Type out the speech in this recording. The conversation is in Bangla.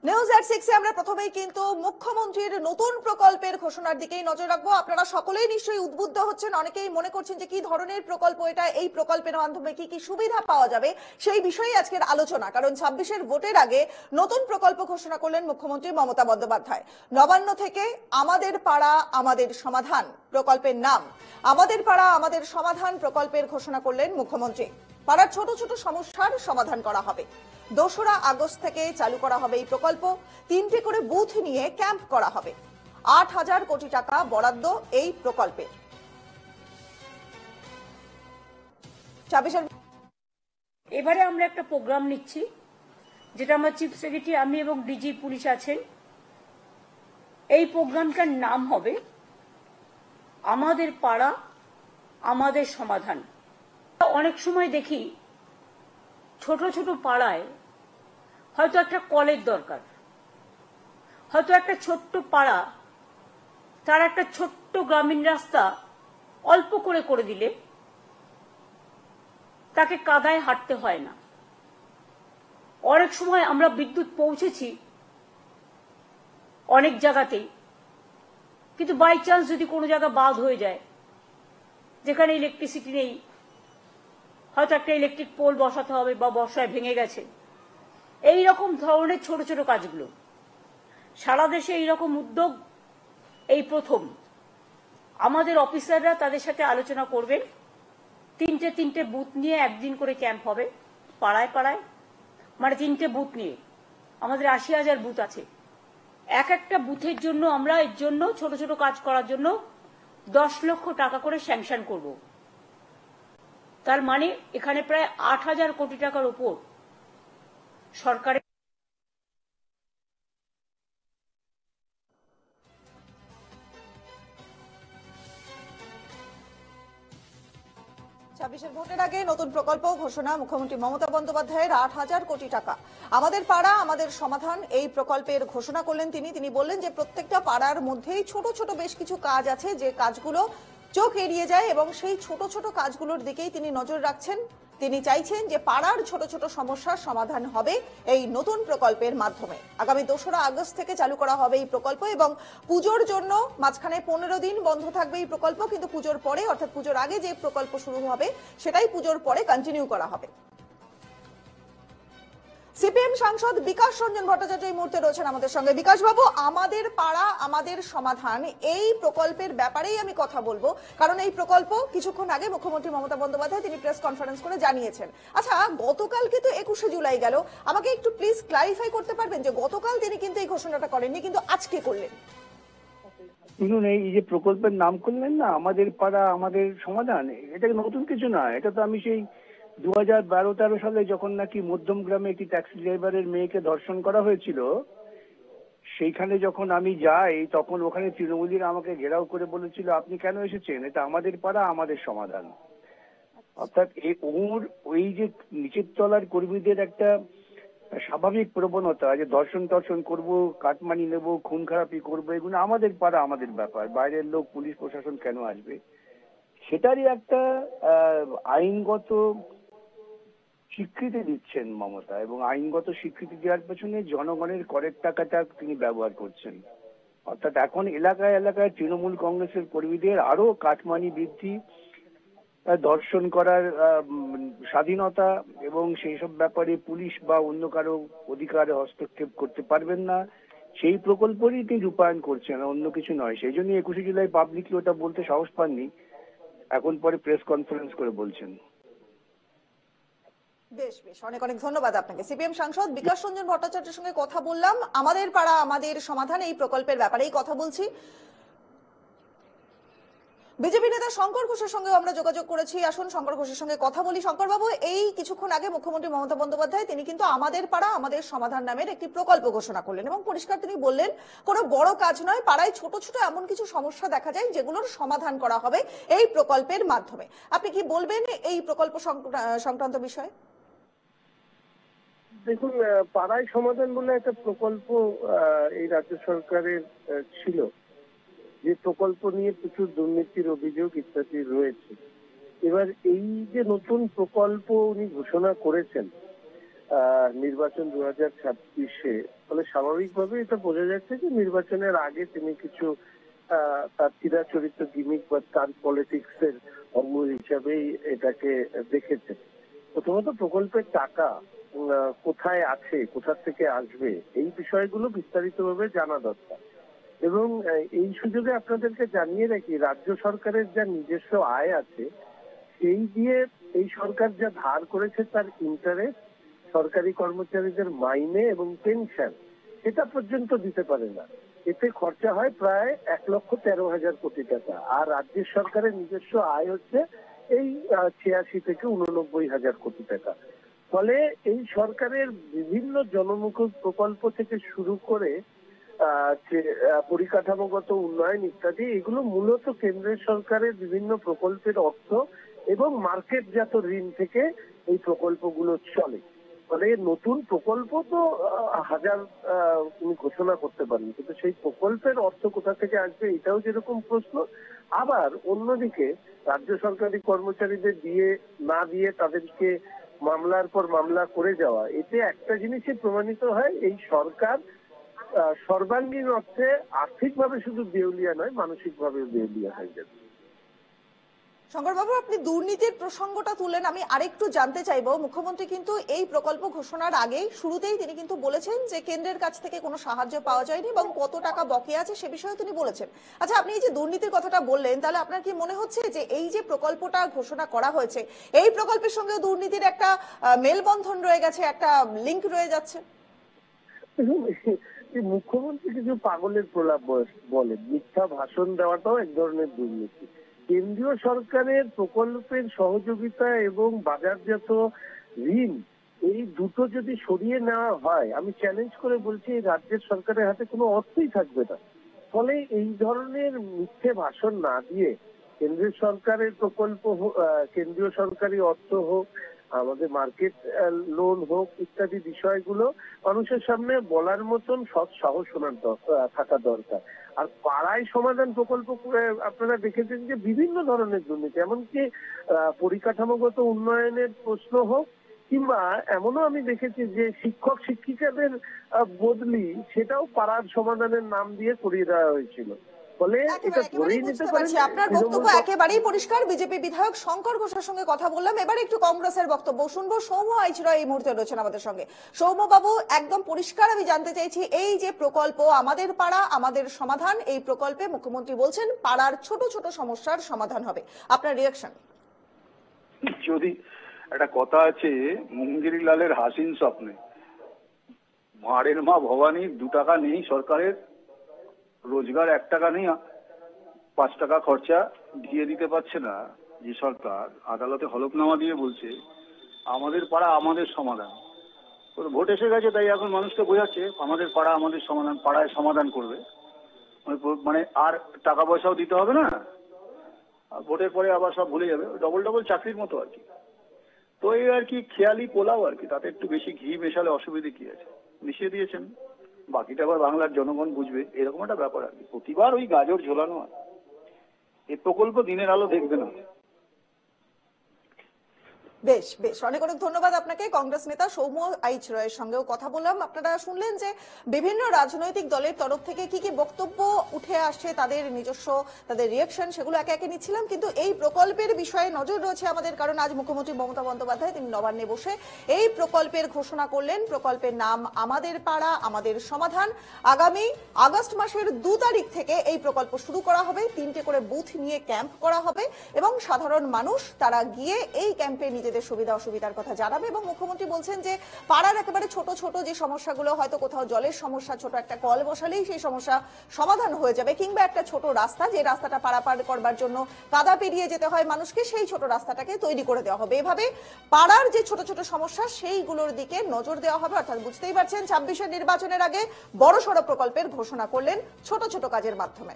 নিউজ এট 6 আমরা প্রথমেই কিন্তু মুখ্যমন্ত্রীর নতুন প্রকল্পের ঘোষণার দিকেই নজর রাখবো। আপনারা সকলেই নিশ্চয়ই উদ্বুদ্ধ হচ্ছেন, অনেকেই মনে করছেন যে কি ধরনের প্রকল্প এটা, এই প্রকল্পের মাধ্যমে কি কি সুবিধা পাওয়া যাবে সেই বিষয়ে আজকের আলোচনা। কারণ 26-এর ভোটের আগে নতুন প্রকল্প ঘোষণা করলেন মুখ্যমন্ত্রী মমতা বন্দ্যোপাধ্যায়। নবান্ন থেকে আমাদের পাড়া আমাদের সমাধান প্রকল্পের নাম আমাদের পাড়া আমাদের সমাধান প্রকল্পের ঘোষণা করলেন মুখ্যমন্ত্রী। পাড়ার ছোট ছোট সমস্যার সমাধান করা হবে। 2রা আগস্ট থেকে চালু করা হবে এই প্রকল্প। 3টে করে বুথ নিয়ে ক্যাম্প করা হবে। 8,000 কোটি টাকা বরাদ্দ এই প্রকল্পে। 26-এর এবারে আমরা একটা প্রোগ্রাম নিচ্ছি, যেটা আমার চিফ সেক্রেটারি, আমি এবং ডিজি পুলিশ আছেন। এই প্রোগ্রামটার নাম হবে আমাদের পাড়া আমাদের সমাধান। অনেক সময় দেখি ছোট ছোট পাড়ায় হয়তো একটা কলের দরকার, হয়তো একটা ছোট্ট পাড়া, তার একটা ছোট্ট গ্রামীণ রাস্তা অল্প করে করে দিলে তাকে কাদায় হাঁটতে হয় না। অনেক সময় আমরা বিদ্যুৎ পৌঁছেছি অনেক জায়গাতেই, কিন্তু বাই চান্স যদি কোনো জায়গা বাদ হয়ে যায়, যেখানে ইলেকট্রিসিটি নেই, হয়তো একটা ইলেকট্রিক পোল বসাতে হবে বা বর্ষায় ভেঙে গেছে, এই রকম ধরনের ছোট ছোট কাজগুলো সারা দেশে এইরকম উদ্যোগ এই প্রথম। আমাদের অফিসাররা তাদের সাথে আলোচনা করবেন। 3টে বুথ নিয়ে একদিন করে ক্যাম্প হবে পাড়ায় পাড়ায়, মানে 3টে বুথ নিয়ে। আমাদের 80,000 বুথ আছে। এক একটা বুথের জন্য আমরা এর জন্য ছোট ছোট কাজ করার জন্য 10 লক্ষ টাকা করে স্যাংশন করব। তার মানে এখানে প্রায় 8,000 কোটি টাকার উপর সরকারের। 26-এর ভোটের আগে নতুন প্রকল্প ঘোষণা মুখ্যমন্ত্রী মমতা বন্দ্যোপাধ্যায়ের। 8,000 কোটি টাকা আমাদের পাড়া আমাদের সমাধান এই প্রকল্পের ঘোষণা করলেন তিনি বললেন যে প্রত্যেকটা পাড়ার মধ্যেই ছোট ছোট বেশ কিছু কাজ আছে, যে কাজগুলো চোখ এড়িয়ে যায়, এবং সেই ছোট ছোট কাজগুলোর দিকেই তিনি নজর রাখছেন। তিনি চাইছেন যে পাড়ার ছোট ছোট সমস্যার সমাধান হবে এই নতুন প্রকল্পের মাধ্যমে। আগামী 2রা আগস্ট থেকে চালু করা হবে এই প্রকল্প, এবং পুজোর জন্য মাঝখানে 15 দিন বন্ধ থাকবে এই প্রকল্প, কিন্তু পুজোর পরে অর্থাৎ পুজোর আগে যে প্রকল্প শুরু হবে সেটাই পুজোর পরে কন্টিনিউ করা হবে। সিপিএম সাংসদ বিকাশ রঞ্জন ভট্টাচার্য এই মুহূর্তে রয়েছেন আমাদের সঙ্গে। বিকাশ বাবু, আমাদের পাড়া আমাদের সমাধান এই প্রকল্পের ব্যাপারেই আমি কথা বলবো, কারণ এই প্রকল্প কিছুক্ষণ আগে মুখ্যমন্ত্রী মমতা বন্দ্যোপাধ্যায় তিনি প্রেস কনফারেন্স করে জানিয়েছেন। আচ্ছা, গতকালকে তো 21শে জুলাই গেল, আমাকে একটু প্লিজ ক্লারিফাই করতে পারবেন যে গতকাল তিনি কিন্তু এই ঘোষণাটা করেননি, কিন্তু আজকে করলেন। শুনুন, এই যে প্রকল্পের নাম করলেন না আমাদের পাড়া আমাদের সমাধান, এটা নতুন কিছু না। এটা তো আমি সেই 2012-13 সালে যখন নাকি মধ্যম গ্রামে একটি ট্যাক্সি ড্রাইভারের মেয়েকে ধর্ষণ করা হয়েছিল, সেইখানে যখন আমি যাই তখন ওখানে তৃণমূলীরা আমাকে ঘেরাও করে বলেছিল আপনি কেন এসেছেন, এটা আমাদের পাড়া আমাদের সমাধান। অর্থাৎ ওই যে নিচের তলার কর্মীদের একটা স্বাভাবিক প্রবণতা যে দর্শন করবো, কাটমানি নেবো, খুন খারাপি করবো, এগুলো আমাদের পাড়া আমাদের ব্যাপার, বাইরের লোক পুলিশ প্রশাসন কেন আসবে, সেটারই একটা আইনগত স্বীকৃতি দিচ্ছেন মমতা, এবং আইনগত স্বীকৃতি দেওয়ার পেছনে জনগণের করের টাকাটা তিনি ব্যবহার করছেন। অর্থাৎ এখন এলাকায় এলাকায় তৃণমূল কংগ্রেসের কর্মীদের আরো কাটমানি বৃদ্ধি, ধর্ষণ করার স্বাধীনতা, এবং সেই সব ব্যাপারে পুলিশ বা অন্য কারো অধিকারে হস্তক্ষেপ করতে পারবেন না, সেই প্রকল্পেরই তিনি রূপায়ণ করছেন, অন্য কিছু নয়। সেই জন্য 21শে জুলাই পাবলিকলি ওটা বলতে সাহস পাননি, এখন পরে প্রেস কনফারেন্স করে বলছেন। বেশ বেশ, অনেক অনেক ধন্যবাদ আপনাকে। সিপিএম সাংসদ বিকাশ রঞ্জন ভট্টাচার্যের সঙ্গে কথা বললাম, আমাদের পাড়া আমাদের সমাধান এই প্রকল্পের ব্যাপারেই কথা বলছি। বিজেপি নেতা শঙ্কর ঘোষের সঙ্গে আমরা যোগাযোগ করেছি। আসুন শঙ্কর ঘোষের সঙ্গে কথা বলি। শঙ্কর বাবু, এই কিছুক্ষণ আগে মুখ্যমন্ত্রী মমতা বন্দ্যোপাধ্যায় তিনি কিন্তু আমাদের পাড়া আমাদের সমাধান নামের একটি প্রকল্প ঘোষণা করলেন, এবং পরিষ্কার তিনি বললেন কোনো বড় কাজ নয়, পাড়ায় ছোট ছোট এমন কিছু সমস্যা দেখা যায় যেগুলোর সমাধান করা হবে এই প্রকল্পের মাধ্যমে। আপনি কি বলবেন এই প্রকল্প সংক্রান্ত বিষয়ে? দেখুন, পাড়ায় সমাধান বলে একটা প্রকল্প এই রাজ্য সরকারের ছিল, যে প্রকল্প নিয়ে প্রচুর দুর্নীতির অভিযোগ ইত্যাদি রয়েছে। এবার এই যে নতুন প্রকল্প উনি ঘোষণা করেছেন, নির্বাচন 2026-এ, ফলে স্বাভাবিকভাবে এটা বোঝা যাচ্ছে যে নির্বাচনের আগে তিনি কিছু তার চিরাচরিত গিমিক বা তার পলিটিক্স এর অঙ্গ হিসাবেই এটাকে দেখেছেন। প্রথমত প্রকল্পের টাকা কোথায় আছে, কোথা থেকে আসবে, এই বিষয়গুলো বিস্তারিতভাবে জানা দরকার। এবং এই সুযোগে আপনাদেরকে জানিয়ে রাখি, রাজ্য সরকারের যা নিজস্ব আয় আছে সেই দিয়ে এই সরকার যা ধার করেছে তার ইন্টারেস্ট, সরকারি কর্মচারীদের মাইনে এবং পেনশন, সেটা পর্যন্ত দিতে পারে না। এতে খরচা হয় প্রায় 1,13,000 কোটি টাকা। আর রাজ্য সরকারের নিজস্ব আয় হচ্ছে এই 86 থেকে 89,000 কোটি টাকা। ফলে এই সরকারের বিভিন্ন জনমুখী প্রকল্প থেকে শুরু করে পরিকাঠামোগত উন্নয়ন ইত্যাদি, এগুলো মূলত কেন্দ্রের সরকারের বিভিন্ন প্রকল্পের অর্থ এবং মার্কেটজাত ঋণ থেকে এই প্রকল্পগুলো চলে। ফলে নতুন প্রকল্প তো হাজার উনি ঘোষণা করতে পারেন, কিন্তু সেই প্রকল্পের অর্থ কোথা থেকে আসবে এটাও যেরকম প্রশ্ন। আবার অন্যদিকে রাজ্য সরকারি কর্মচারীদের দিয়ে না দিয়ে তাদেরকে মামলার পর মামলা করে যাওয়া, এতে একটা জিনিসই প্রমাণিত হয়, এই সরকার সর্বাঙ্গীন অর্থে আর্থিকভাবে শুধু দেউলিয়া নয়, মানসিকভাবেও দেউলিয়া হয়ে যাবে। শঙ্করবাবু, আপনি দুর্নীতির প্রসঙ্গটা তুললেন, আমি আরেকটু জানতে চাইবো, মুখ্যমন্ত্রী কিন্তু এই প্রকল্প ঘোষণার আগেই শুরুতেই তিনি কিন্তু বলেছেন যে কেন্দ্রের কাছ থেকে কোনো সাহায্য পাওয়া যায়নি এবং কত টাকা বকেয়া আছে সে বিষয়ে তিনি বলেছেন। আচ্ছা, আপনি এই যে দুর্নীতির কথাটা বললেন, তাহলে আপনার কি মনে হচ্ছে যে এই যে প্রকল্পটা ঘোষণা করা হয়েছে এই প্রকল্পের সঙ্গে দুর্নীতির একটা মেলবন্ধন রয়ে গেছে, একটা লিংক রয়ে যাচ্ছে? মুখ্যমন্ত্রী কিছু পাগলের প্রলাপ বলেন, মিথ্যা ভাষণ দেওয়াটাও এক ধরনের দুর্নীতি। কেন্দ্রীয় সরকারের প্রকল্পের সহযোগিতা এবং বাজারজাত ঋণ, এই দুটো যদি সরিয়ে নেওয়া হয়, আমি চ্যালেঞ্জ করে বলছি এই রাজ্যের সরকারের হাতে কোনো অর্থই থাকবে না। ফলে এই ধরনের মিথ্যে ভাষণ না দিয়ে কেন্দ্রীয় সরকারের প্রকল্প, কেন্দ্রীয় সরকারি অর্থ হোক, আমাদের মার্কেট লোন হোক, ইত্যাদি বিষয়গুলো মানুষের সামনে বলার মতন সৎ সাহস থাকা দরকার। আর পাড়ায় সমাধান প্রকল্প আপনারা দেখেছেন যে বিভিন্ন ধরনের দুর্নীতি, এমনকি পরিকাঠামোগত উন্নয়নের প্রশ্ন হোক, কিংবা এমনও আমি দেখেছি যে শিক্ষক শিক্ষিকাদের বদলি, সেটাও পাড়ার সমাধানের নাম দিয়ে করিয়ে দেওয়া হয়েছিল। ফলে এটা ধরেই নিতে পারেন। আপনার বক্তব্য একেবারেই পরিষ্কার। বিজেপি বিধায়ক শঙ্কর ঘোষের সঙ্গে কথা বললাম, এবার একটু কংগ্রেসের বক্তব্য শুনবো। সৌম্য আইচরা এই মুহূর্তে রয়েছেন আমাদের সঙ্গে। সৌম্য বাবু, একদম পরিষ্কার আমি জানতে চাইছি, এই যে প্রকল্প আমাদের পাড়া আমাদের সমাধান, এই প্রকল্পে মুখ্যমন্ত্রী বলছেন পাড়ার ছোট ছোট সমস্যার সমাধান হবে, আপনার রিয়াকশন? যদি একটা কথা আছে, মুঙ্গিরি লালের হাসিন স্বপ্নে, ভাঁড়ের মা ভবানী 2 টাকা নেই সরকারের, রোজগার 1 টাকা নেই, 5 টাকা খরচা দিয়ে দিতে পারছে না যে সরকার, আদালতে হলফনামা দিয়ে বলছে আমাদের পাড়া আমাদের সমাধান। ভোট এসে গেছে, তাই এখন মানুষকে বোঝাচ্ছে আমাদের পাড়া আমাদের সমাধান, পাড়ায় সমাধান করবে, মানে আর টাকা পয়সাও দিতে হবে না, ভোটের পরে আবার সব ভুলে যাবে, ডবল চাকরির মতো আর কি। তো এই আর কি খেয়ালি পোলাও আর কি, তাতে একটু বেশি ঘি মেশালে অসুবিধে কি আছে, মিশিয়ে দিয়েছেন, বাকিটা আবার বাংলার জনগণ বুঝবে, এরকম একটা ব্যাপার আর কি। প্রতিবার ওই গাজর ঝোলানো, এই প্রকল্প দিনের আলো দেখবে না। বেশ বেশ, অনেক অনেক ধন্যবাদ আপনাকে। কংগ্রেস নেতা সৌম্য আইচরয়ের সঙ্গেও কথা বললাম। আপনারা শুনলেন যে বিভিন্ন রাজনৈতিক দলের তরফ থেকে কি কি বক্তব্য উঠে আসছে, তাদের নিজস্ব তাদের রিয়াকশন, সেগুলো একে একে নিচ্ছিলাম। কিন্তু এই প্রকল্পের বিষয়ে নজর রয়েছে আমাদের, কারণ আজ মুখ্যমন্ত্রী মমতা বন্দ্যোপাধ্যায় তিনি নবান্নে বসে এই প্রকল্পের ঘোষণা করলেন। প্রকল্পের নাম আমাদের পাড়া আমাদের সমাধান। আগামী আগস্ট মাসের 2 তারিখ থেকে এই প্রকল্প শুরু করা হবে। 3টে করে বুথ নিয়ে ক্যাম্প করা হবে এবং সাধারণ মানুষ তারা গিয়ে এই ক্যাম্পে নিজেদের সুবিধা অসুবিধার কথা জানাবে। এবং মুখ্যমন্ত্রী বলছেন যে পাড়ার একেবারে ছোট ছোট যে সমস্যাগুলো, হয়তো কোথাও জলের সমস্যা, ছোট একটা কল বসালেই সেই সমস্যা সমাধান হয়ে যাবে, কিংবা একটা ছোট রাস্তা, যে রাস্তাটা পারাপার করবার জন্য কাদা পেরিয়ে যেতে হয় মানুষকে, সেই ছোট রাস্তাটাকে তৈরি করে দেওয়া হবে। এভাবে পাড়ার যে ছোট ছোট সমস্যা সেইগুলোর দিকে নজর দেওয়া হবে। অর্থাৎ বুঝতেই পারছেন 26-এর নির্বাচনের আগে বড়সড় প্রকল্পের ঘোষণা করলেন ছোট ছোট কাজের মাধ্যমে।